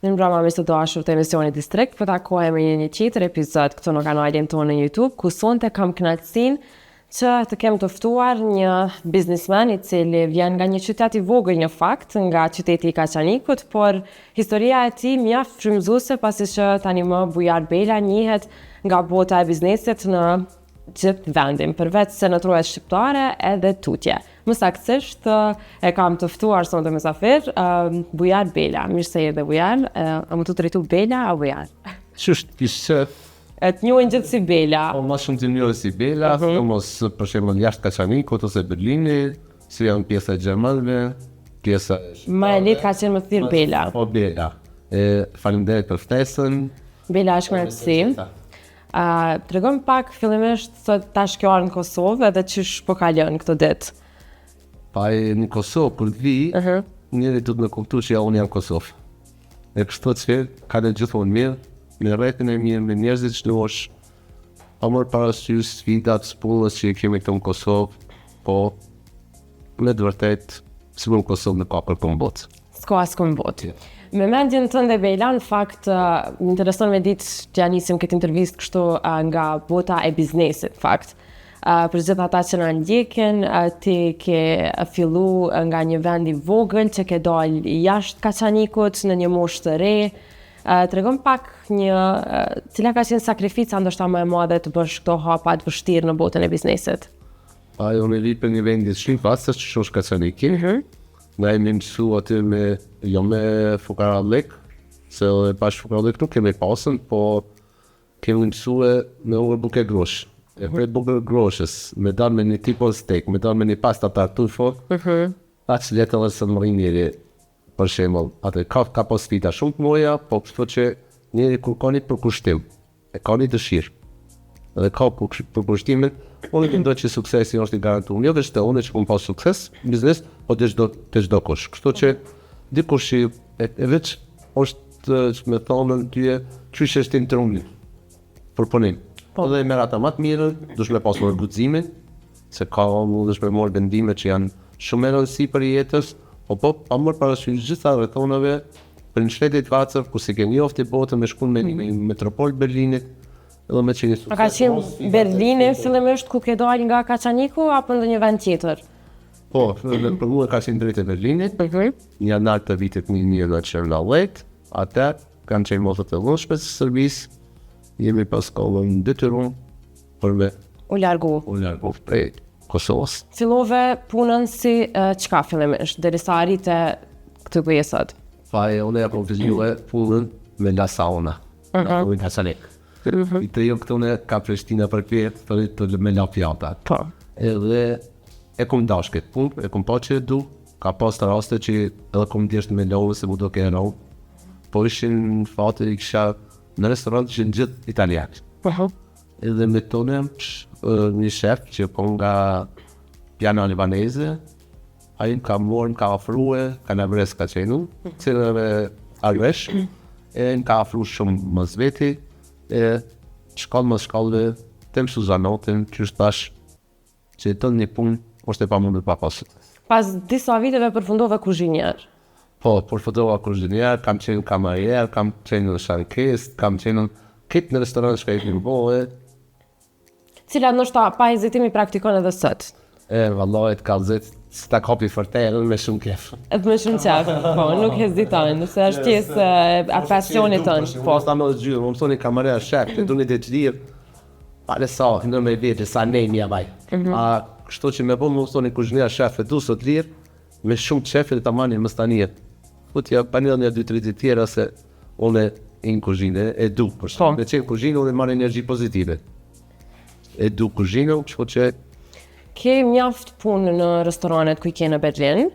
Mirëmbrëma miq të dashur të emisionit Distrikt, po takohemi në një tjetër epizod këtu në kanalin tonë në YouTube, ku sonte kam kënaqësinë që të kem të ftuar një biznesmen i cili vjen nga një qytet i vogël në fakt, nga qyteti i Kaçanikut, por historia e tij mjaft frymëzuese pasi që tani më Bujar Bela njihet nga bota e biznesit në gjithë vendin, përveç se në trojet shqiptare edhe tutje. Më saktësisht e kam të ftuar sonte mysafir Bujar Bela. Mirë se erdhe Bujar. A më të drejtu Bela a Bujar? Ishte E të njohin gjithë si Bela. po më shumë të njohur si Bela, mos për shembull jashtë Kaçanikut ose Berlinit, si janë pjesa e gjermanëve, pjesa Më e lehtë ka qenë më thirr Bela. Po Bela. Faleminderit për ftesën. Bela është kënaqësi. Tregom pak fillimisht se tash kjo ardh në Kosovë edhe çish po kalon këtë ditë. Pa në Kosovë kur vi, njëri do të më kuptoj që unë jam Kosovë. E kështu që ka dhe gjithmonë mirë, me rrethin e mirë, me njerëzit që duhesh, pa mërë parasysh sfidat, spullës që kemi këtu në Kosovë, po me të vërtet, sigur në Kosovë në ka për këmbot. S'ka askund botë. Me mendjen tënde Bela, në fakt, më intereson me ditë që ja nisim këtë intervistë kështu nga bota e biznesit, fakt. Për gjithë ata që na ndjekin, ti ke fillu nga një vend i vogël që ke dal jashtë Kaçanikut në një moshë të re. Tregom pak cila ka qenë sakrifica ndoshta më e madhe të bësh këto hapa të vështirë në botën e biznesit. Unë e vi për një vendit shumë pastër që shosh Kaçaniki. Nga e më mësu aty me fukarallëk, se pas fukarallëk nuk kemi pasën, po kemi mësue me ullë buke grosh. E për buke groshës, me dalë me një tipo steak, me dalë me një pasta tartufo, aq letë edhe se në mërin njëri, për shembull, atë ka pas sfida shumë të moja, po kështu që njëri kur ka një përkushtim, e ka një dëshirë, edhe ka përkushtimin, unë mendoj që suksesi është i garantuar. Jo vetëm unë që kam pas sukses në biznes, po të çdo kush. Kështu që dikush e veç është me thonën ty çish është intruni për punim. Po dhe merr ata më të mirë, duhet me pasur guximin, se ka mundësh me marrë vendime që janë shumë e rëndësishme për jetës, po pa marrë parasysh gjitha rrethonave për një shtetit vacër, ku si ke njofti botën me shkuën me një metropol Berlinit, edhe me qenë sukses. A ka qenë Berlini fillimisht ku ke dalë nga Kaçaniku apo në një vend tjetër? Po, për mua ka qenë drejt e Berlinit, një janar të vitit 1990, ata kanë qenë mosët e lëshme së Serbisë, jemi pas kollën detyruar për me U largu prej Kosovës. Fillove punën si çka fillimisht, derisa arrite këtë ku je sot? Unë e profesionale punën me la sauna, në Kaçanik. I të jo këtu në ka Prishtina për kvetë, të me la pjata. Po. Edhe e kom dash këtë punë, e kom pa që e du, ka pas të raste që edhe kom djesht me lovë se mu do ke rau, po ishin në fatë i kisha në restorant ishin gjithë italianë. Edhe me tonë një shef që kom nga pjana libaneze, a i ka morë, ka afrue, ka në vres ka qenu, cilëve arvesh, e në ka afru shumë më zveti, e shkallëve, të më suzanotin, që është tash, që të një punë, është e pa mundur pa pasët. Pas disa viteve përfundove kuzhinjer. Po, përfundova kuzhinjer, kam qenë kamarier, kam qenë në shankist, kam qenë këtë në restoran shka i këmbohe. Cilat ndoshta pa hezitimi praktikon edhe sot. Vallaj, të kalzit, si ta kapi fërtelën me shumë kef. Edhe me shumë qef, po, nuk hezitojnë, nëse është pjesë e pasionit tënë. Po, sta me dhe gjyrë, më mësoni kamarier shek, të du një të gjdirë, pale sa, në me vete, sa nej mja baj. Kështu që me po më mësoni kuzhinjer shef e du sot lirë, me shumë qefit e tamani më stanijet. Futja panel një 2-3 të tjera se unë e në kuzhinë, e du, me qenë kuzhinë unë e marrë energji pozitive. E du kuzhinë, kështu që... Ke mjaft punë në restoranet ku i ke në Berlin,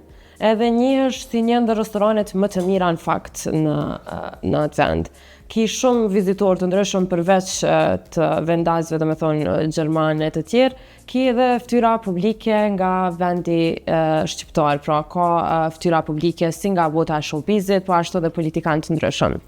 edhe është si një ndër restoranet më të mira në fakt në atë vend. Ki shumë vizitorë të ndryshëm përveç të vendasve, dhe me thonë gjermanë e të tjerë, ki edhe ftyra publike nga vendi shqiptar, pra ka ftyra publike si nga bota e showbizit, po ashtu edhe politikanë të ndryshëm.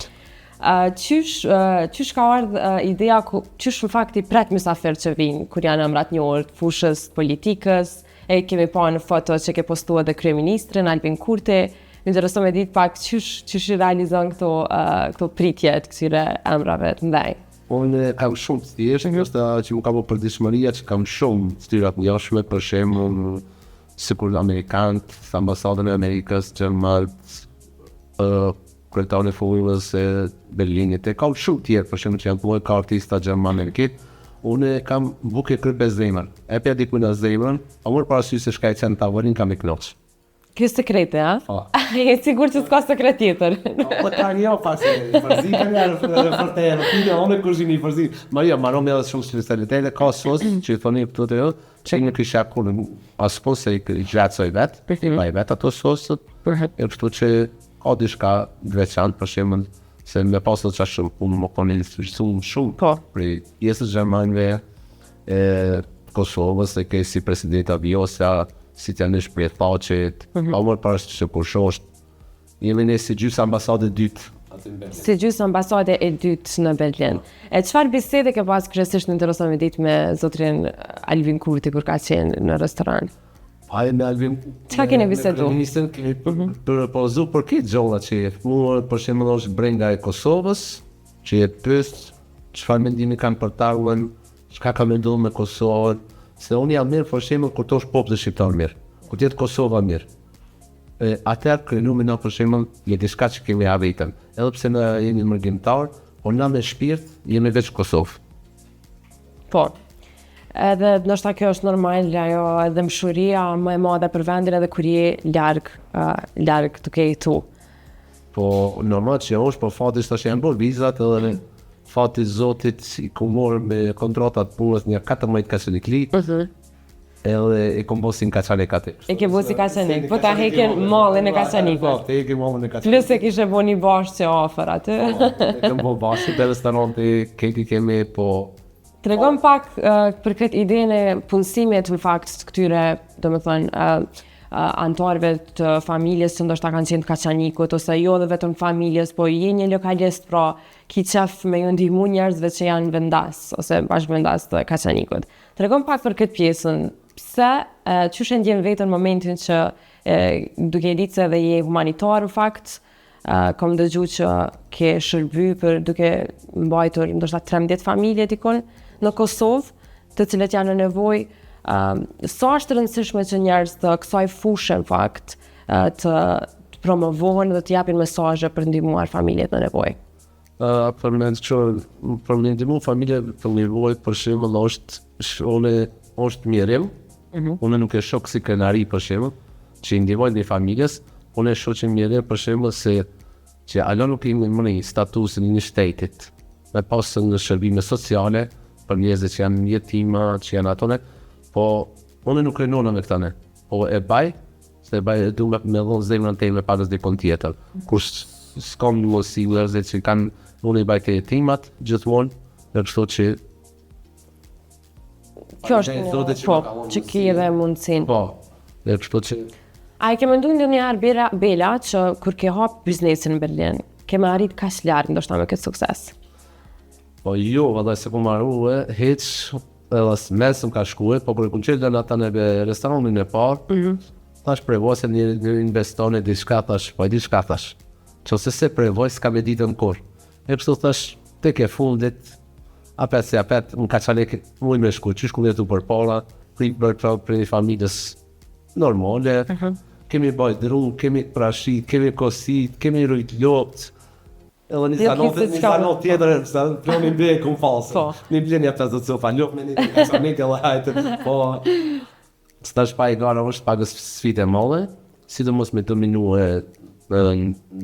Qysh ka ardhë ideja, qysh në fakt i pret mysafir që vinë, kur janë emrat njohur të fushës politikës, e kemi pa në foto që ke postua dhe kryeministrin Albin Kurti, intereson me ditë pak çysh I realizon këto pritjet këtyre emrave të ndaj. Unë kam shumë të thjeshtë, ndoshta që më ka bërë përditshmëria që kam shumë styrat të jashtme, për shembull, sikur amerikanët, ambasadën e Amerikës, gjermanët, kryetarin e FUI-s e Berlinit, e kam shumë tjerë, për shembull që janë thuaj ka artista gjermanë në këtë. Unë kam buke kërë bez zemër, e pja dikuj në zemërën, a mërë parasysh se shka I qenë tavorin kam I knoqë. Kjo sekrete, a? Je sigur që s'ka sekret tjetër? Po tani jo pasi, përzi ka njerë fërtejë, pide one kuzhini përzi. Maria, marom edhe shumë specialitete, ka sos që I thoni këtu të jo, që një kisha kur as po se I gjatësoj vetë, pa I vetë ato sosët, e kështu që ka dishka veçantë për shembull se me pasur që shumë punë më konë shumë për pjesës Gjermanëve e Kosovës e ke si presidenta Vjosa, si të janë shprej thaqet, a mërë parës që kur shosht, jemi ne si gjysë ambasade dytë. Si gjysë ambasade e dytë në Berlin. E çfarë bisede ke pas kryesisht në intereson me ditë me zotrin Alvin Kurti kur ka qenë në restoran? Hajde me Alvin. Çka keni bisedu? Ministrën kemi përpozu për këtë gjolla që e mua për shembull është brenda e Kosovës, që e pyet çfarë mendimi kanë për tarën, çka ka menduar me Kosovën, se unë jam mirë për shembull kur tosh populli shqiptar mirë, kur tjetë Kosova mirë. Atëherë krenu në për shembull je diçka që kemi arritën, edhe pse ne jemi mërgjimtar, por na me shpirt jemi veç Kosovë. Po. Edhe ndoshta kjo është normal, ajo edhe mshuria më e madhe për vendin edhe kur je larg duke jetu. Po normal që është, po fati tash janë bërë vizat edhe fati Zotit I ku morë me kontratat punës një 14 kaçanikli, edhe I kom bosi në Kaçanik aty. E ke bosi Kaçanik, po ta hekin mallin e Kaçanikut. Po, te hekin mallin e Kaçanikut. Plus e kishe bo një bashkë që afër aty. E kem bo bashkë, dhe restorante, këti kemi, po... Tregon pak për këtë idenë e punësimit në fakt të këtyre, domethënë, antarëve të familjes që ndoshta kanë qenë të Kaçanikut, ose jo dhe vetëm familjes, po je një lokalist, pra ki qef me ju ndihmu njerëzve që janë vendas, ose bashkëvendas të Kaçanikut. Tregon pak për këtë pjesën, pse, qysh e ndjen vetën momentin që duke ditë se dhe je humanitar në fakt, kam dëgju që ke shërby për duke mbajtur ndoshta 13 familje dikon në Kosovë, të cilët janë në nevojë. Sa është rëndësishme që njerëz të kësaj fushë në fakt të promovohen dhe të japin mesazhe për ndihmuar familjet në nevojë. Për me ndihmu familje për nevojë për shembull është mirim. Unë nuk e shoh si krenari për shembull, që ndihmojnë familjes, unë e shoh që mirim për shembull se që alo nuk kemi më një statusin një shtetit, me pasën në shërbime sociale për njerëzit që janë jetima, që janë atone, po unë nuk renona me këtane, po e baj, se e baj du me dhonë zemrën te me pagës dikon tjetër, kur s'kam një mosi njerëzit që kanë, unë i baj të jetimat gjithmonë, dhe kështu që kjo është një, po, që ki edhe mundësin. Po, dhe kështu që A I ke mendu ndonjëherë Bela që kur ke hap biznesin në Berlin, ke me arrit kaq larg ndoshta me këtë sukses? Po jo, valla se po marrua, hiç edhe mesëm ka shkuar, po kur qelën ata në restoranin e parë, thash prevoj një investon e diçka thash, po diçka thash. Qose se prevoj s'ka me ditën kur. E kështu thash, tek e fundit, apet në Kaçanik muj me shku, që shkulletu për para, për një familjes normale, kemi bajt drum, kemi prashit, kemi kosit, kemi rujt lopt, edhe një zanot tjetër, për një bëjë këmë falsë, një bëjë një apet të cofa, lopt me një Kaçanik edhe hajtë, po, s'tash pa I gara është pagës sfite mëlle, sidomos me të minue në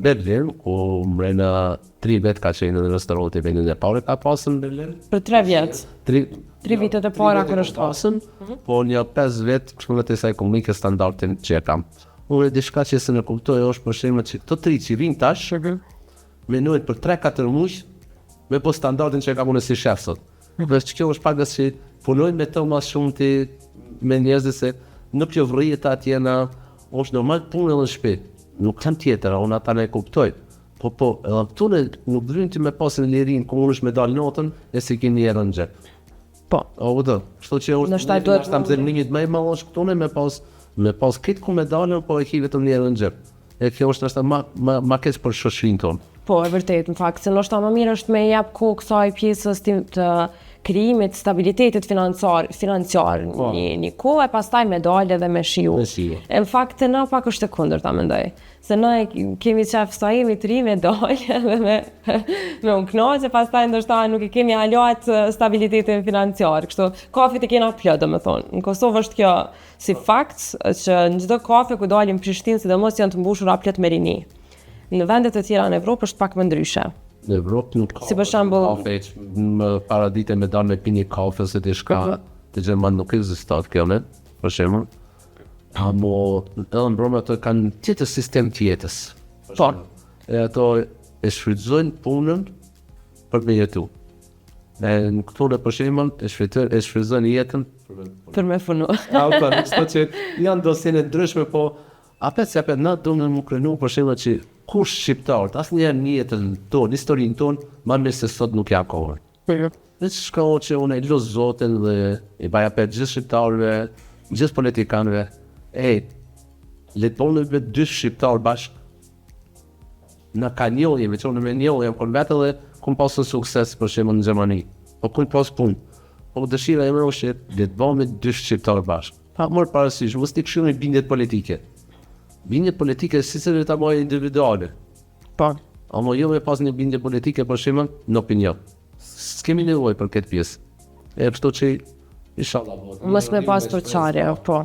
Berlin, ku mrena 3 vetë ka qenë në restorante e vendin e parë ka pasën në Berlin. Për 3 vjetë? 3 vitet e para kër është pasën? Po një 5 vetë, kështu në të saj komunike standartin që e kam. Unë diçka që se në kuptoj është për shembull që të 3 që vinë tash, menuet për 3-4 muaj, me po standartin që e kam unë si shef sot. Dhe që kjo është pagës që punojnë me të mas shumë të me njerëzit se nuk që vërrijet atje na është normal punë edhe në shtëpi. Nuk kam tjetër, unë ata ne kuptoj. Po, edhe këtune nuk dhrynë ti me pasin lirin, ku unë është me dalë notën, e si ki njerë në gjepë. Po. O, vëtë, shto që është tam zërë njët me i malon këtune me pas këtë ku me dalën, po e ki vetëm njerë në gjepë. E kjo është nështë ma keq për shoqërinë tonë. Po, e vërtet, në fakt, se ndoshta më mirë është me jap kohë kësaj pjesës të krijimit stabilitetit financiar një kohë e pastaj me dalë edhe me shiu. E në fakt na pak është e kundërta mendoj. Se na kemi qef sa jemi të ri me dalë edhe me u kënaqë, pastaj ndoshta nuk i kemi alat stabilitetin financiar. Kështu kafet e kena plot, domethënë. Në Kosovë është kjo si fakt që në çdo kafe ku dalim në Prishtinë, sidomos janë të mbushura plot me rini. Në vendet e tjera në Evropë është pak më ndryshe. Në Evropë nuk ka. Si për shembull, kafe, më para dite me dalë me pini kafe se të shka, të Gjerman nuk ekzistot kjo, ne? Për shembull. Amo, edhe në Bromë ato kanë tjetër sistem tjetës. Po. E ato e shfrytëzojnë punën për me jetu. E në këtore për shembull e shfrytëzojnë jetën për me funu. Po, kështu që janë dosjene ndryshme, po apet na do në më krenu për shembull që kush shqiptarët, asnjëherë në jetën tonë, historinë tonë, më mirë se sot nuk janë kohë. Dhe shka që unë e lus Zotin dhe i baja për gjithë shqiptarëve, gjithë politikanëve, le të bëjmë me dy shqiptarë bashkë, në ka njohje, me që unë me njohje, kon vetë dhe kun pasën sukses për shembull në Gjermani, po kun pas punë, po dëshira e më është le të bëjmë me dy shqiptarë bashkë. Pa mërë parasysh, mos t'i këshillni bindjet politike. Bindjet politike si se ta bëjë individuale. Po. Amo jo me pas një bindje politike për shembull në opinion. S'kemi nevojë për këtë pjesë. E kështu që inshallah mos me pas përçarje, po.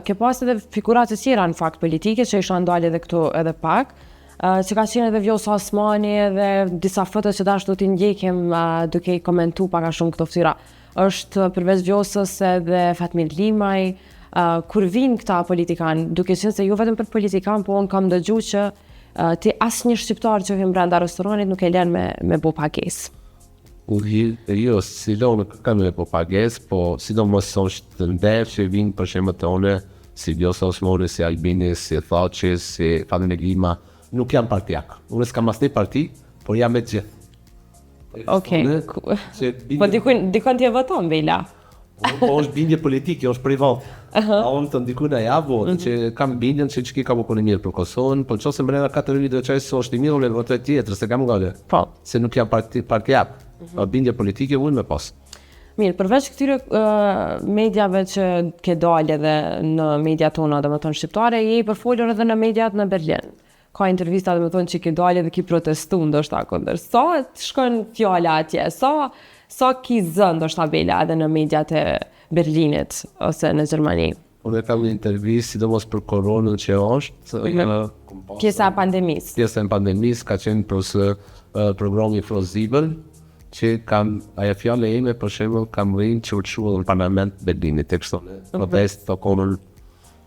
Ke pas edhe figura të tjera në fakt politike që isha ndalë edhe këtu edhe pak, që ka qenë edhe Vjosa Osmani edhe disa foto që dashur t'i ndjekim duke i komentu pak a shumë këto fytyra. Është përveç Vjosës edhe Fatmir Limaj, kur vinë këta politikan, duke qenë se jo vetëm për politikan, po unë kam dëgjuar që ti asnjë shqiptar që vjen brenda restoranit nuk e lën me bo pagesë. Jo, si do nuk kam me po pagesë, po sidomos është të ndër që vinë për shembull tonë, si Vjosa Osmani, si Albini, si Thaçi, si Fatmir Lima, nuk janë partijak. Unë s'kam asnjë parti, por jam me të gjithë. Okej. Po dikon t'je voton Vela. Po është bindje politike, është privat. A unë të ndikun e votë, që kam bindjen që ç'ki ka bënë mirë për Kosovën, po nëse brenda 4 vite që është i mirë, unë votoj tjetër, se kam gale. Po. Se nuk jam partijak. Bindje politike unë me pas. Mirë, përveç këtyre mediave që ke dalë edhe në mediat tona, domethënë shqiptare, je i përfolur edhe në mediat në Berlin. Ka intervista domethënë që ke dalë edhe ki protestu ndoshta kundër. Sa të shkon fjala atje? Sa ki zë ndoshta Vela edhe në mediat e Berlinit ose në Gjermani? Unë kam një intervistë sidomos për koronën që është. Pjesa e pandemisë. Pjesa e pandemisë ka qenë programi Frozibel, që ajo fjala ime për shembull kam rrinë që u çuall në parlament Berlinit tek kështu protest të konul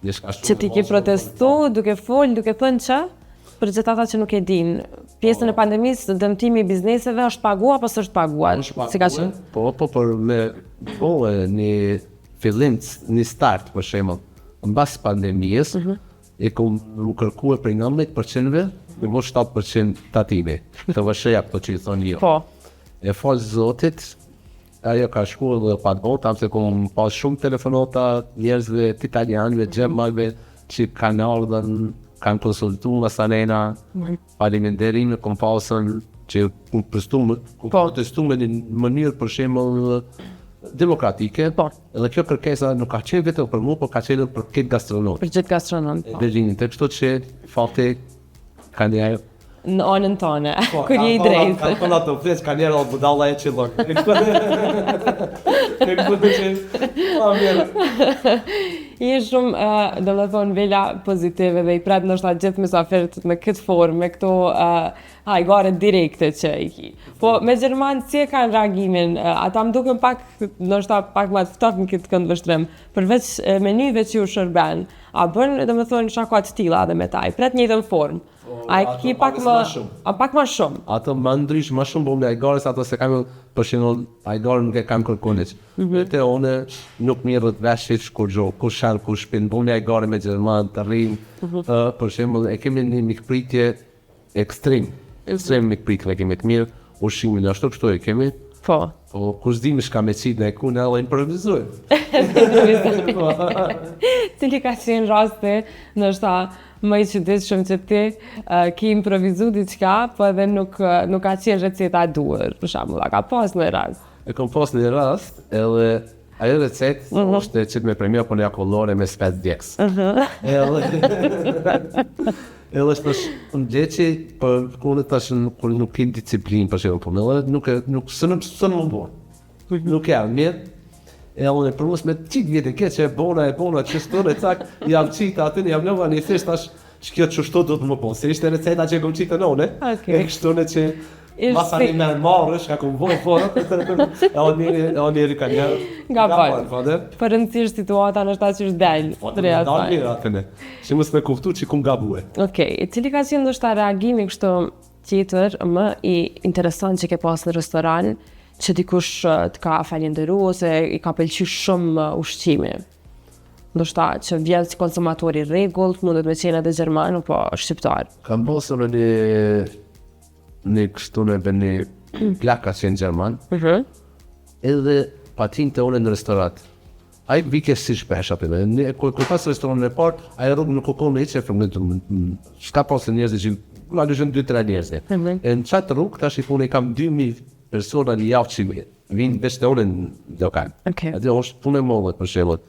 që ti ke protestu duke duke thënë që për gjithë ata që nuk e dinë, pjesën e pandemisë dëmtimi i bizneseve është paguar apo s'është paguar? Si ka qenë? Po për me një fillim, një start për shembull, mbas pandemisë e kam kërkuar për 19%-ve, me më 7% tatime. Të vëshëja këto që i thonë jo. Po. E falë Zotit, ajo ka shkuar dhe pa dota, se kom pas shumë telefonata njerëzve të italianëve, gjermanëve që kanë ardhur, kanë konsultuar nga Salena, faleminderim kom pasën që protestuar në mënyrë për shembull demokratike. Po. Edhe kjo kërkesa nuk ka qenë vetëm për mua, por ka qenë për këtë gastronom. Për gjithë gastronom. Berlinit, kështu që fakti kanë ajo në anën tonë, kur je i drejtë. Po na të flesh ka njerë o budalla e qillok. Je shumë, domethënë Vela pozitive dhe i pret ndoshta gjithë mysafirët me këtë formë, me këto hajgare direkte që i ki. Po me Gjermanë si e kanë reagimin? Ata më duken pak, ndoshta pak më të ftohtë në këtë këndvështrim, përveç menyve që u shërben. A bën domethënë shaka të tilla edhe me ta? I pret njëjtën formë. A e ki pak më shumë? Ato më ndrysh më shumë bëmë ajgarës, ato se kam për shembull ajgarën nuk e kam kërkonit. Te one nuk mirët veshit kur gjo, kur shanë, kur shpinë, bëmë ajgarë me Gjermanë të rrimë. Për shembull e kemi një mikpritje ekstrem mikpritje kemi të mirë, ushimin ashtu kështu e kemi. Po. Po, kush di me shka me qitë në e ku në edhe improvizoj. Cili ka qenë rasti, nështë më i çuditshëm që ti ki improvizu diçka, po edhe nuk ka qenë receta e duhur, për shembull, a ka pas në rast? E kom pas një rast, edhe ajo recet është që me premia po një kollore me spet djeks. Edhe është në gjeqi, për kune tash kur nuk ki disciplin për shembull, po nuk së në më bon. Nuk janë mirë. E unë e përmus me qitë vjetë ke që e bona, që shtone, cak, jam qitë aty, jam lëva një thjesht tash shkjo që shto do të më po, se ishte receta që e kom qitë në one, e kështone që masa një mërë marrë, shka kom bojë forë, e o njeri ka njerë. Nga falë, për rëndësisht situata në shta që është delë, të reja saj. Mirë atëne, që mësë me kuftu që kum gabue. Okej, cili ka qenë ndoshta reagimi kështu tjetër më i interesant që ke pas në restoran, që dikush të ka falenderu ose i ka pëlqy shumë ushqimi. Ndoshta që vjen si konsumatori rregullt, mundet me qenë edhe gjerman apo shqiptar. Kam pasur një kështu në një plaka që në gjerman, edhe patin të une në restorant. Ai vike si shpesh apë, kur pas restoran në partë, ai rrugë në kokon në iqe, shka pasë njerëzit që, ma në shënë 2-3 njerëzit. E në qatë rrugë, tash i punë i kam 2000 persona një javë që vinë veç të une në lokal. Atë është punë e mollët, për shembull.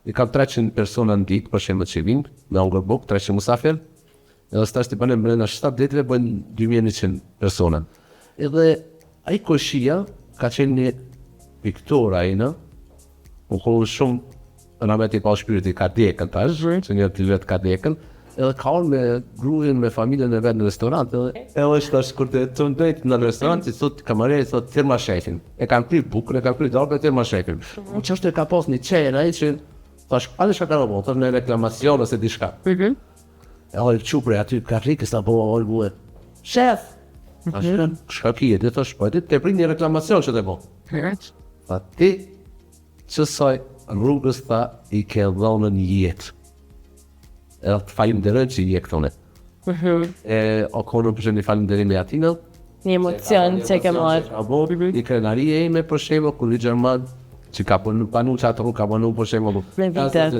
I kam 300 persona në ditë, për shembull që vinë, me Hungerbuk, 300 musafir, edhe stash të bënë mbrenda 7 ditëve bëjnë 2100 persona. Edhe ai koshia ka qenë një piktor ai në, u kohë shumë në amet i pa shpiriti ka dekën tash, që një të vetë ka dekën, edhe ka orë me gruin, me familjen e vetë në restorant, edhe është tash kur të në drejtë në restorant, i thot kamareri, thot firma shefin. E kanë kry bukën, e kanë kry darbe firma shefin. Që është e ka pas një qenë ai që tash ale shka ka robot, thot në reklamacion ose diçka. Edhe i qupre aty ka rikës ta po ojë buet. Shef! Shka kje, dhe thash, po e ti te prit një reklamacion që te po. Tha ti, qësaj rrugës tha i ke dhonën jetë. Edhe të falimderën që i e këtone. O konë përshën një falimderim e atina. Një emocion që ke marrë. I krenari e ime për shemë, kur i Gjerman, që ka panu që atë rrugë, ka panu për shemë.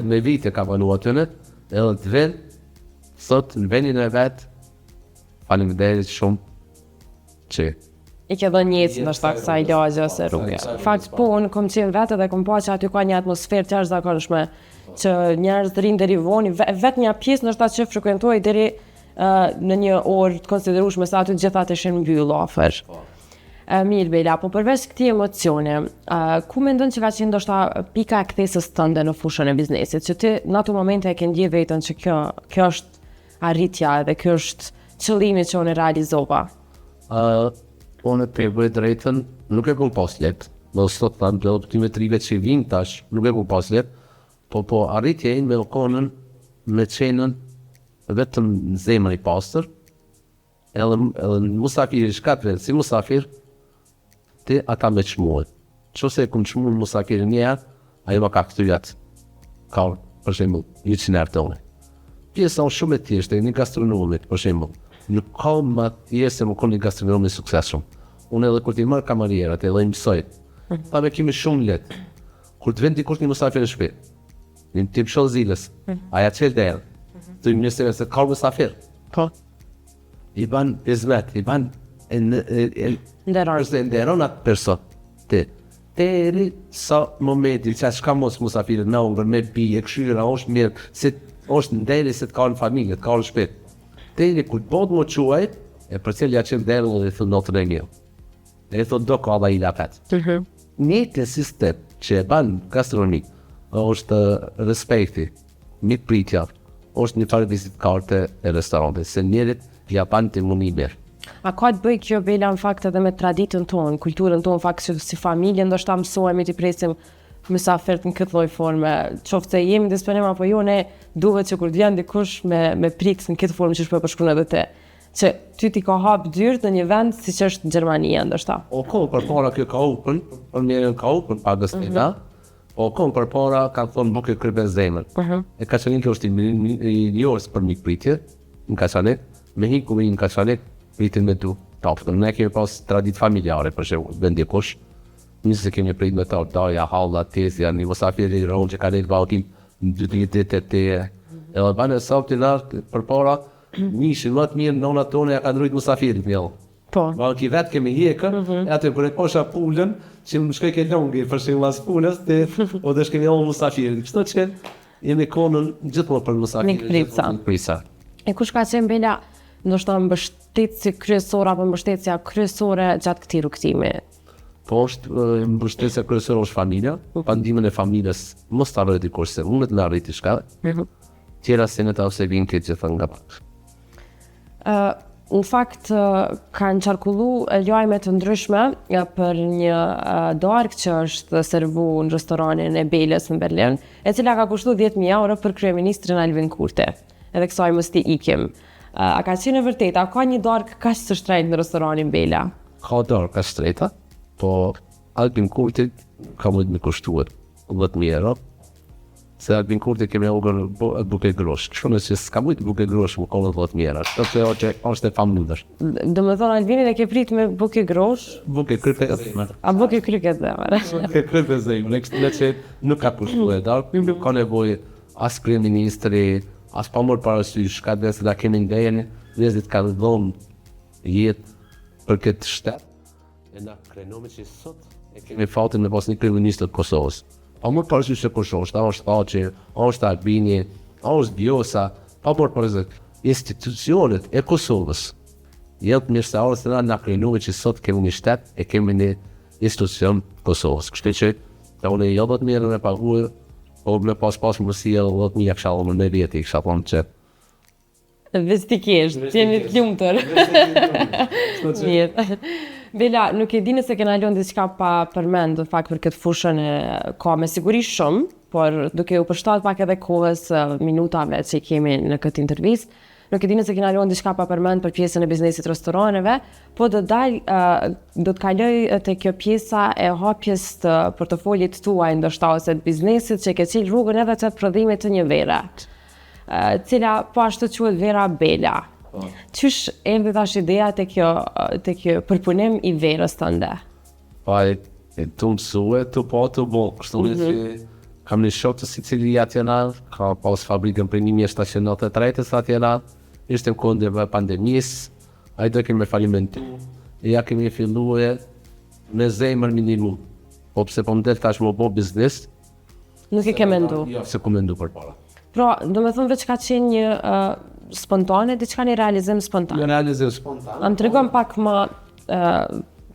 Me vite ka panu atyne. Edhe të vend, sot në vendin e vetë, falimderit shumë që i ke dhënë jetë në shtak sa i lagje ose rrugë. Fakt, po, unë kom qenë vetë dhe kom pa që aty ka një atmosferë të jashtëzakonshme, që njerëz të rinë deri voni, vetë një pjesë në shtat që frekuentoj deri në një orë të konsiderueshme sa aty gjithat ishin mbyllur afër. Mirë Bela, po përveç këtij emocione, ku mendon që ka qenë ndoshta pika e kthesës tënde në fushën e biznesit, që ti në ato momente e ke ndjej veten që kjo është arritja dhe kjo është qëllimi që unë realizova? Unë të përbëj drejtën, nuk e kom pas letë. Në sot thamë, dhe të me trive që vinë tash, nuk e kom pas letë, po arritje e me okonën, me qenën, vetëm në zemën i pastër, edhe në musafir i shkatve, si musafir, ti ata me qmuët. Qose e kom qmuë në musafir njerë, ajo ma ka këtujat, ka për shembull, 100 herë tonë. Pjesa unë shumë e tjeshtë, një gastronomit, për shembull, nuk ka ma tjesë më konë një gastronomi sukseshëm. Unë edhe kur t'i marrë kamarierat edhe i mësoj, ta me kemi shumë letë. Kur të vend dikush një musafir në shpi, një t'i pëshol zilës, aja qelë dhe edhe, të i njëseve se ka musafir. I ban izmet, i ban nderon atë person. Teri sa momenti, që shka mos musafirët në ungër, me bije, këshyra, është mirë, se është nderi se t'ka në familje, t'ka në shpi. Teri kur bod më quajt, e për cilë ja qenë dherën dhe thë notën e një. E thë do ka dha i lapet. Një të sistem që e ban gastronomik, është respekti, mikë pritja, është një farë vizitkarte e restorantit, se njerit ja ban të më një mirë. A ka të bëj kjo Bela në fakt edhe me traditën tonë, kulturën tonë, fakt që si familje ndoshta mësojmë t'i presim mysafirët në këtë lloj forme, qoftë se jemi disponim apo jo, ne duhet që kur vjen dikush me priks në këtë formë që shpo përshkruan edhe te, që ty ti ka hap dyert në një vend siç është Gjermania ndoshta. O kohë përpara kjo ka upën, për mirën ka upën pagës tina, o kohë përpara kanë thonë buke krype zemër. E Kaçanik kjo është një orës për mikpritje, në Kaçanik, me hiku me një Kaçanik, pritin me tu. Ne kemi pas tradit familjare për shembull, vend dikush, Nisë se kemi prit me ta darja, halla, tezja, një mosafiri ronë që ka një valkim në 2 ditë të edhe banë e sabti lartë për para, mishin më të mirë nona tonë ja ka ndrujt musafirit mjellë. Po. Valki vetë kemi hekër, e atë kërë e posha pullën, që më shkoj ke longi, përshimë mas punës, o dhe shkemi edhe musafirit. Kështu që jemi konën gjithmonë për musafirit. Mikë pripsa. E kush ka qenë Bela, ndoshta mbështetësi kryesor apo mbështetësja kryesore gjatë këtij rrugtimi? Po është mbështetësia kryesore është familja, pa ndihmën e familjes mos ta rriti kurse unë të na rriti shka. Tjera se në ta ose vinë këtë gjithë nga pak. Në fakt, kanë qarkullu lajme të ndryshme për një darkë që është servu në restoranin e Belës në Berlin, e cila ka kushtu 10.000 euro për kryeministrin Albin Kurti. Edhe kësaj mos t'i ikim. A ka qenë e vërtet, a ka një darkë kaq të shtrenjtë në restoranin Bela? Ka darkë ka shtrejta, po Albin Kurti ka mujtë me kushtuar 10.000 euro, se Albin Kurti kemi ugër buke grosh. Kështu nëse s'ka mujtë buke grosh më kollë 10.000 euro. Shto që është e familësh. Do më thonë Albinin e ke prit me buke grosh? Buke krype e zemër. A buke krype e zemër? Buke krype e zemër. Në që nuk ka kushtuar darkë, ka nevojë as kryeministri, as pa mërë parasysh, ka dhe se da kemi ngejeni, njerëzit kanë dhonë jetë për këtë shtetë, e na krenome që sot e kemi fatin me pas një kryeministër të Kosovës. Pa mërë parasysh e kush është, a është Thaçi, a është Albini, a është Vjosa, pa mërë parasysh institucionet e Kosovës. Jetë mirësarë se na krenome që sot kemi një shtetë e kemi një institucion të Kosovës. Kështë që ta unë e jodhët mirë me paguë, po me pas mësi edhe 10.000 kësha më në vjeti, kësha thonë që. Vestikisht, jeni të lumtur. Mirë. Bela, nuk e di nëse kena lënë diçka pa përmend në fakt për këtë fushën e ka me siguri shumë, por duke u përshtat pak edhe kohës minutave që kemi në këtë intervistë, nuk e di nëse kena lënë diçka pa përmend për pjesën e biznesit restoraneve, po do të kaloj te kjo pjesa e hapjes të portofolit tuaj ndoshta ose të biznesit që ke qenë rrugën edhe të prodhimit të një vere, cila po ashtu quhet Vera Bela. Qysh erdhi tash ideja te kjo përpunim i verës tënde? Pa e të mësue, të po të bo. Kështu që kam një shok të Sicili atjenal, ka pas fabrikën për 1793 atjenal, ishte në kondë e pandemisë, a i do kemi falimentu, e ja kemi filluar me zemër minimum. Po pse po më del tash më bo biznes. Nuk e ke mendu? Jo, se ku mendu për para. Pra, do me thonë veç ka qenë një spontane, diçka një realizim spontan. Një realizim spontan. Am tregon pak më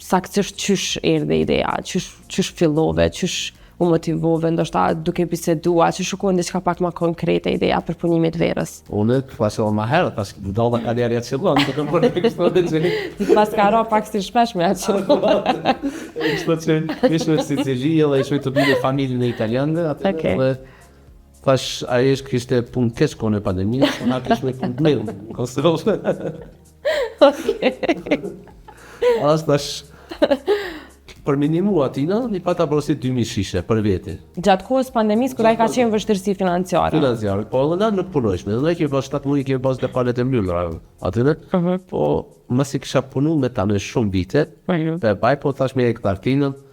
saktësisht qysh erdhi ideja, qysh fillove, qysh u motivove, ndoshta duke bisedua, qysh u kon diçka pak më konkrete ideja për punimin e verës. Unë flasë më herë, pas dalla karrierë të fillon, do të bëj eksplodencë. Pas ka ro pak si shpesh me atë. Eksplodencë, ishte në Sicili dhe ishte të bëjë familjen e italiane, atë. Pash ajo kishte punë keq kohën e pandemisë, ona kishte punë mirë në Kosovë. Okej. Tash për minimu atina, një pata porosit 2.000 shishe për veti. Gjatë kohës pandemisë, kur ai ka qenë vështirësi financiare. Financiare, po edhe na nuk punojshme, edhe kemi pas 7 muaj, kemi pas depalet e mbyllura atyne. Po mos i kisha punu me ta në shumë vite. Pe baj po tash me hektartinën.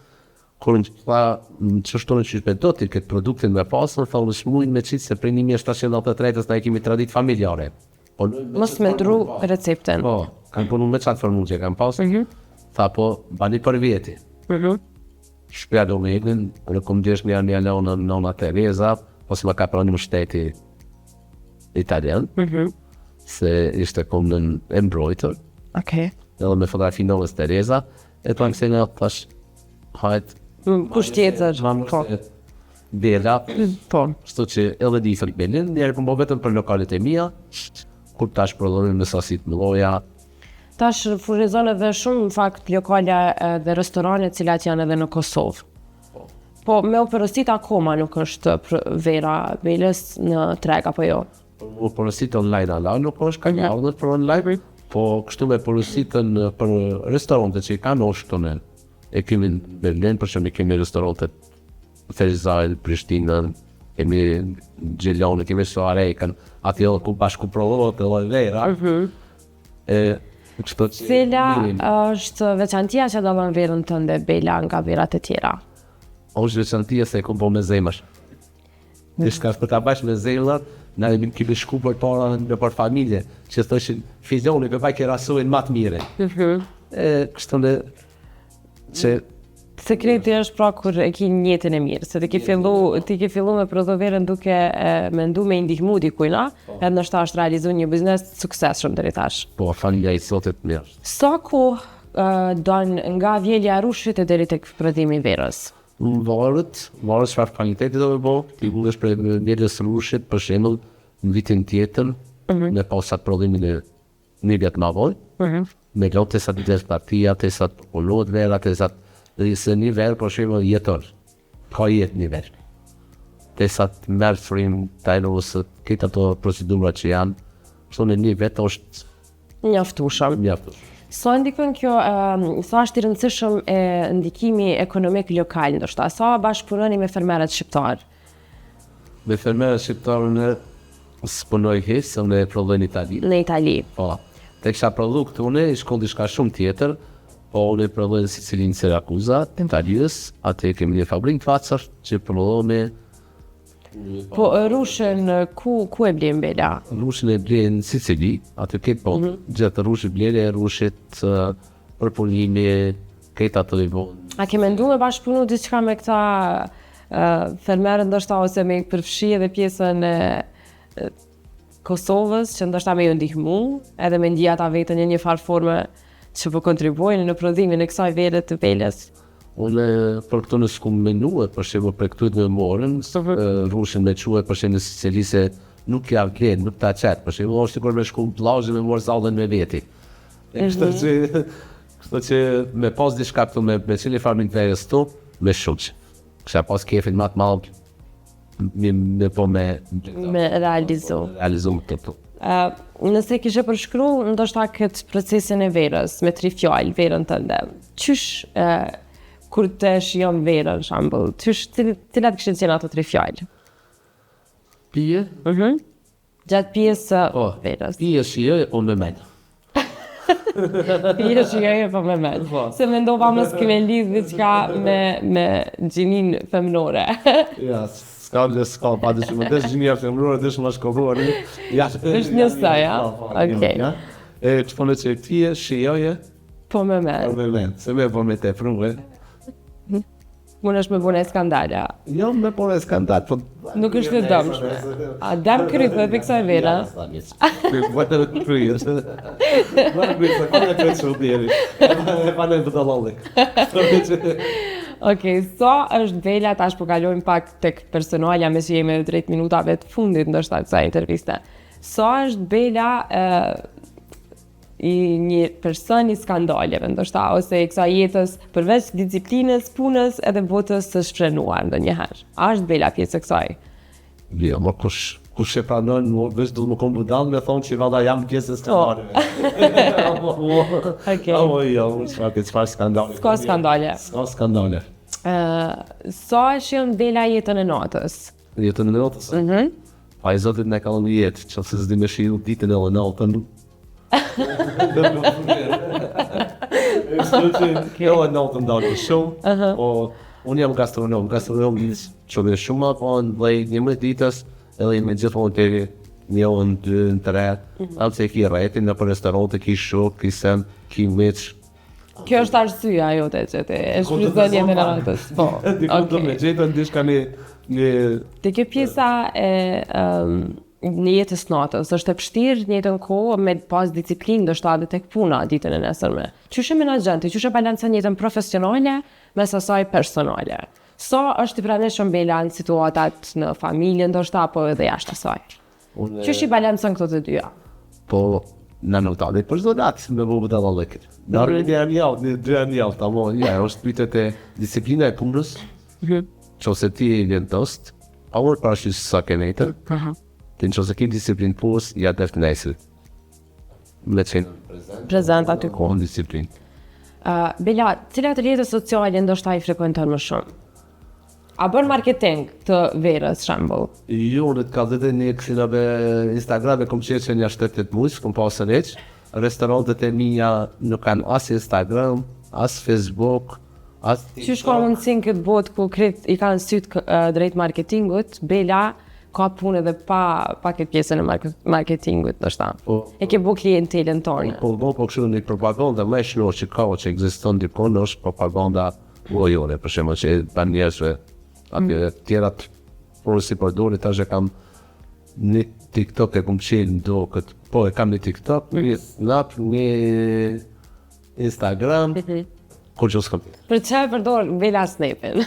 Kur që shtonë që shpe do t'i këtë produktin me pasën, tha unë shmujnë me qitë se prej 1793 na e kemi tradit familjare. Mos me dru recepten. Po, kanë punu me qatë formun që kanë pasën, tha po, bani për vjeti. Shpja do me egnin, në kom gjesh një alonë në nona Tereza, po si ma ka pranë një shteti italian, se ishte kom në embrojtër. Edhe me fotografi nonës Tereza, e të në kësejnë thash, hajt, kush tjetër? Po. Bela, po. Shto që edhe di i Belin, njerë përmbo vetëm për lokalet e mija, kur tash prodhonin me sasit më loja. Tash furnizon edhe shumë në fakt lokale dhe restorane cilat janë edhe në Kosovë. Po me u përësit akoma nuk është Vera Belës në treg apo jo? U përësit online ala, nuk është ka një ardhët për online, po kështu me përësitën për restorante që i kanë oshtonë. E kemi në Berlin, për shumë kemi restorantet Ferizajl, Prishtinën, kemi Gjellonë, kemi Soarejkën, ati edhe ku bashku prodhohet edhe Vera. Kështu që Cila është veçantia që dallon verën tënde Bela nga verat e tjera? është veçantia se e kom po me zemër. Diçka për ta bash me zemër, na kemi shku për para në për familje, që thoshin fizoni për pak e rasojnë më të mire. Kështu në që Sekreti është pra kur e ki njëtin e mirë, se ti ke fillu me prodho verën duke mendu me ndihmu dikujna, edhe nështë është realizu një biznes suksesshëm deri tash. po familja i sotit mirë. Sa kohë don nga vjelja e rushit e deri tek prodhimi i verës? Varet çfarë kvaliteti do të bëj, ti vullesh për vjeljes së rushit, për shembull, në vitin tjetër, me pasat prodhimin e një vjet më vonë, me lote sa të des partia, të sa të polot vera, të sa dhe se një verë, për shembull, jeton, ka jetë një verë. Të sa të merë frim, tajnë ose këtë ato procedurat që janë, kështu në një vetë është Njaftueshëm. mjaftueshëm. Sa ndikon kjo, sa është i rëndësishëm ndikimi ekonomik lokal, ndoshta, sa bashkëpunoni me fermerët shqiptar? Me fermerët shqiptarë në s'punoj hisë, se unë e prodhoj në Itali. Në Itali. Po, te kisha prodhu këtu unë, i shkon diçka shumë tjetër, po unë e prodhoj në Sicilinë Sirakuza, në Italijës, atë kemi një fabrikë facër që prodhoj me Po rushën ku e blem Bela? rushin e blen në Sicili, atë këtë po, gjithë rushit blere, rushit për punimi, këtë ato i vonë. A ke mendu me bashkëpunu diçka me këta fermerët ndoshta ose me përfshi edhe pjesën e Kosovës që ndoshta me ju ndihmu, edhe me ndija ata vetën në një farë forme që po kontribuojnë në prodhimin e kësaj vere të Belës? Unë për këto në s'kum menue, për shembull për këtu në morën, rushin me quhet për shembull në Sicili se nuk ja vlen, nuk ta çet, për shembull është sikur me shku në plazh me mor zallën me veti. Kështu që me pas diçka këtu me cili farmin të verës tu, me shuq. Kisha pas kefin më të madh me po me realizu këtu. Nëse kishe përshkru ndoshta këtë procesin e verës me 3 fjalë, verën tënde, qysh kur të shijon verën, shembull, cilat kishin qenë ato 3 fjalë? Pije? Gjatë pijes së verës. Pije shije o me men. Pije shije po me men. Se mendova mos kemi lidh diçka me gjinin femnore. Ja, s'ka pa dhe shumë, desh gjinia femnore, desh më shkohore. Është njësoj, ja? Okej. Që përnë që pije shijoje Po me men. o me men, se me po me te fruve. Mund është me bune skandale. Jo me po me skandal, po... Nuk është të dëmshme. A dam kryt dhe piksoj vera? Vajtë të kryjës. Vajtë kryjës, a kone kryjës që u djeri. E pa në të dalollik. Okej, sa është Bela, tash po kalojmë pak tek personalja me që jemi drejt minutave të fundit ndoshta kësaj interviste. Sa është Bela i një person i skandaleve, ndoshta, ose i kësaj jetës përveç disiplinës, punës edhe botës së shfrenuar ndonjëherë. A është Bela pjesë e kësaj? Jo, më kush e pranon, veç do të më kom budal me thonë që valla jam pjesë e skandaleve. Okej. Jo, çfarë skandale. S'ka skandale. S'ka skandale. Sa shijon Bela jetën e natës? Jetën e natës? Pa i zotit ne ka në jetë, që se s'di me shiu ditën e natën. Jo e natën dalë shumë, po unë jam gastronom që me shumë ma thonë, dhe 11 ditës, edhe me gjithmonë të 1, 2, 3, alë se ki rejtin në për restorante, ki shok, ki sen, ki meq. Kjo është arsyeja jote që ti e shfrytëzon jetën e natës. Po. Dikun do me gjetën dishka një... Te kjo pjesa e në jetës natës, është e vështirë në jetën kohë me pas disiplinë ndoshta edhe tek puna ditën e nesërme. Qysh e menaxhon ti, qysh e balancon jetën profesionale mes asaj personale? Sa është i pranishëm Bela në situatat në familje ndoshta apo edhe jashtë asaj? Qysh i balancon këto të dyja? Po, në notade, për çdo natë me vëmë të dalëkit. Në rrënjë javë, në 2 javë, tamo, ja, është pritet e disiplina e punës, që ose ti e vjen tost, a orë parashys sa ke nejtër, të në që ose ki disiplinë punës, ja deft nesër. Me qenë prezent aty ku. Në disiplinë. Bela, cilat rrjete sociale ndoshta i frekuenton më shumë? A bën marketing të verës, shembull? Jo, në të ka dhe një kësina be Instagram e kom qenë që një 7-8 muaj, kom pasën eq, restorantet e mia nuk kanë as Instagram, as Facebook, as Qysh ka mundësin këtë botë ku kret i kanë sytë drejt marketingut, Bela ka punë edhe pa këtë pjesën e marketingut, ndoshta. E ke bu klientelën tonë. Po kështu një propaganda më e shnurë që ka që ekziston dikon është propaganda lojore, për shembull që ban njerëzve atje tjerat por si përdori tash e kam një TikTok e kum qenë do këtë, po e kam një TikTok, një Snap, një Instagram, kur që s'kam. Për çfarë përdor Bela Snapin?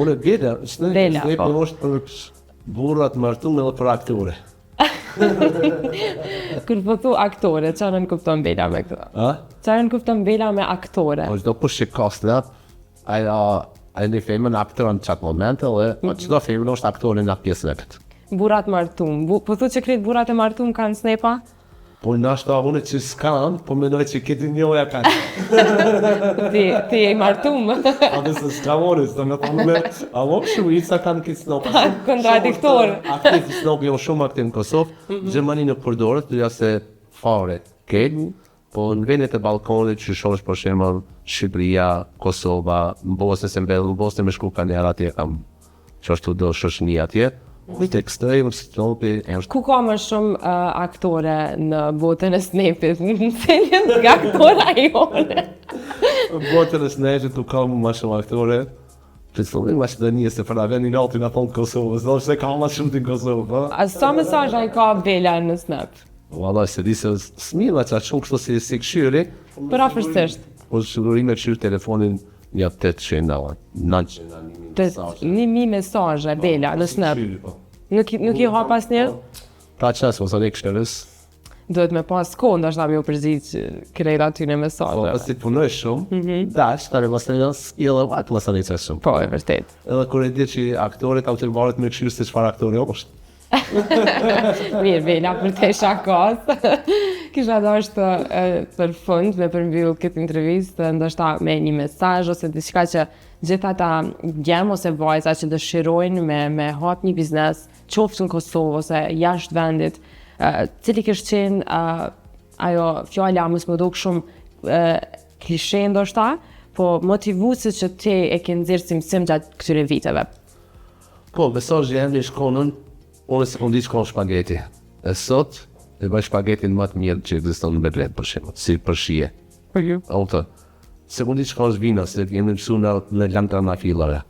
Unë Bela, Snapin është për burrat martuar edhe për aktore. Kur po thu aktore, çfarë nënkupton Bela me këtë? Çfarë nënkupton Bela me aktore? Po çdo kush që ka Snap, ai një femën aktor në qatë moment, edhe çdo femën është aktore në atë pjesën e këtë. Burrat martum. Po thu që kretë burrat e martum kanë Snapa? Po nashta unë që s'kan, po mendoj që këtë njoja kanë. Ti e martum? A dhe se s'ka morë, s'ta me thonë me, a mo shumë i sa kanë këtë snopë. Kontradiktor. Aktiv snopë jo shumë aktiv në Kosovë, Gjermani nuk përdorët, të se fare këtë, po në vendet e balkonit që shosh për shembull Shqipëria, Kosova, në Bosnjë se mbellë, në Bosnjë me shku ka njerë atje, kam që ashtu do shoshni atje. Kujtë ekstrem, snopi, Ku ka më shumë aktore në botën e Snapit? Në cilën nga aktora jone? Në botën e Snapit tu ka më shumë aktore. Представление Македония се прави ни наоти на фон Косово, знаеш се кама shumë në Kosovë, po? A sa mesazha i ka Bela në Snap? Valla se di se smila që shumë kështu si këshyri. Për afërsisht. Po sigurisht me këshyri telefonin një 800 dalla, 900 1000 mesazhe Bela në Snap. Nuk i ha pas një? Ta qas, mos anë kështërës. Duhet me pas kohë, ndoshta me u përzit krejt aty në mesazhe. Po, pasi të punoj shumë, dash, tani mos të njës, edhe atë mos anë shumë. Po, e vërtet. Edhe kur e di që aktorit au të varet me këshyrë se çfarë aktori është. Mirë, Bela, për te shakos. Kisha dashtë për fund me përmbyll këtë intervistë, ndoshta me një mesazh ose diçka që gjithë ata djemë ose vajza që dëshirojnë me hap një biznes, qoftë në Kosovë ose jashtë vendit, cili kështë qenë ajo fjalla mos më duk shumë klishe ndoshta, po motivuese që ti e ke nxjerrë si mësim gjatë këtyre viteve. Po, mesazhi jam në shkonën, unë se kondi shkon shpageti. E sot e bëj shpagetin më të mirë që ekziston në Berlin për shembull, si për shije. Për ju? Auto. Se kondi shkon vina, se kemi mësuar në lantra fillare.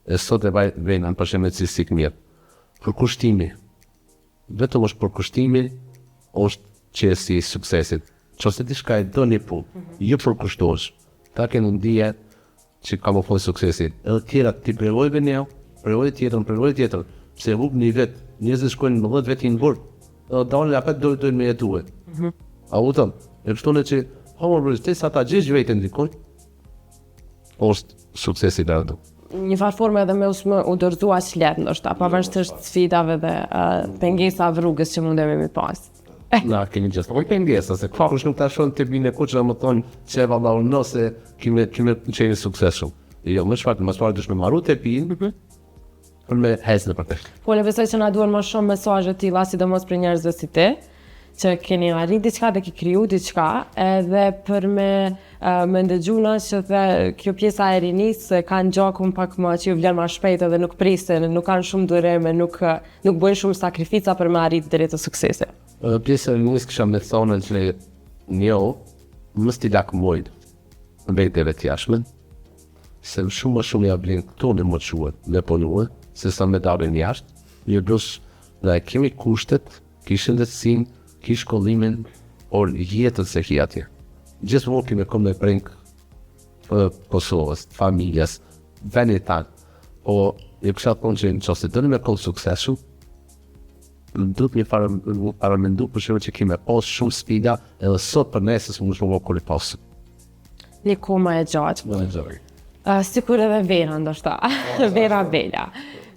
E sot e bëj venan për shembull si sik mirë. Për kushtimi. Vetëm është për kushtimi, është qesi i suksesit. Qose diçka e do një punë, jo për kushtosh, ta kënë ndije që ka më fojë suksesi. Edhe tjera ti prevojve një, prevojve tjetër, se hub një vetë, njëzë shkojnë në 10 vetë në burë, edhe dalën e apet dojnë me jetue. A utëm, e pështone që, homër bërës, sa ta gjithë vetë ndikojnë, është suksesi dhe edhe. Një farë forme edhe me u dorëzu aq letë ndoshta, pavarësisht sfidave dhe pengesave rrugës që mundemi me pas. Na, kemi gjithë, po pengesa, se kush nuk ta shon të bine kush dhe më thonë që e valla unë nëse kime qenë sukseshëm. Jo, më shfarë dush me marru të pinë, për me hezë në për të. Po, le besoj që na duhen më shumë mesazhe të tilla, sidomos për njerëzve si ti, që keni arrit diçka dhe ki kriju diçka, edhe për me ndëgjuna që dhe kjo pjesa e rinisë kanë gjakun pak më që ju vlen më shpejt edhe nuk prisin, nuk kanë shumë durime, nuk bëjnë shumë sakrifica për me arrit deri te suksesi. Pjesa e rinisë kisha me thonë që njo, mës t'i lakë mojnë në vetëve t'jashme, se shumë më shumë ja vlen këto në më quet me punue, se sa me dalin jashtë, një dush dhe kemi kushtet, kishë ndëtsin, kishë kollimin, or jetën se ki atje. Gjithë më kime kom në prengë Kosovës, familjes, venit tanë, po e kësha thonë që në qëse dënë me kollë suksesu, në dhëtë një paramendu për shumë që kime pas shumë sfida, edhe sot për nesës më shumë kërë pasë. Një koma e gjatë. Sikur edhe Vera ndoshta, Vera Bela.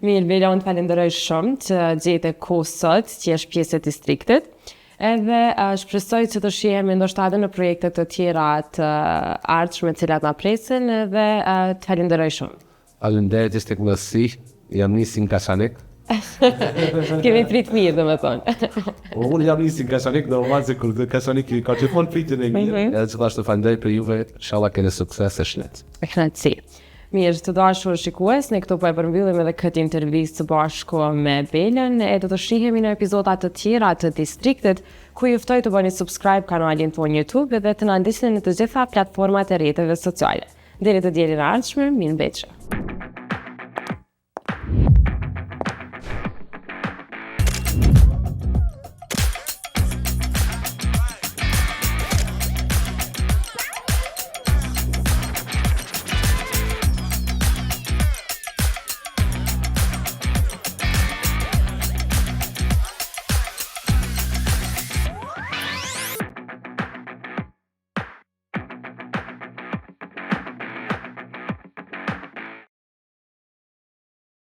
Mirë, Bela, unë të falenderoj shumë që gjete kohë sot, që jesh pjesë e distriktit, edhe shpresoj që të shihemi ndoshta edhe në projekte të tjera të ardhshme të cilat na presin, edhe të falenderoj shumë. Faleminderit, ishte kënaqësi, jam nisi nga Kaçanik. Kemi prit mirë dhe me thonë. Unë jam nisi Kaçanik normal se kur Kaçanik ka gjithmonë pritjen e mirë. Edhe që thashtë të falenderoj për juve, inshallah keni sukses e shnet. Me kënaqësi. Mirë, të dashur shikues, ne këtu po e përmbyllim edhe këtë intervistë së bashku me Belën e do të shihemi në epizoda të tjera të Distriktit, ku ju ftoj të bëni subscribe kanalin tonë YouTube dhe të na ndiqni në të gjitha platformat e rrjeteve sociale. Deri të dielën e ardhshme, mirëmbëjtje.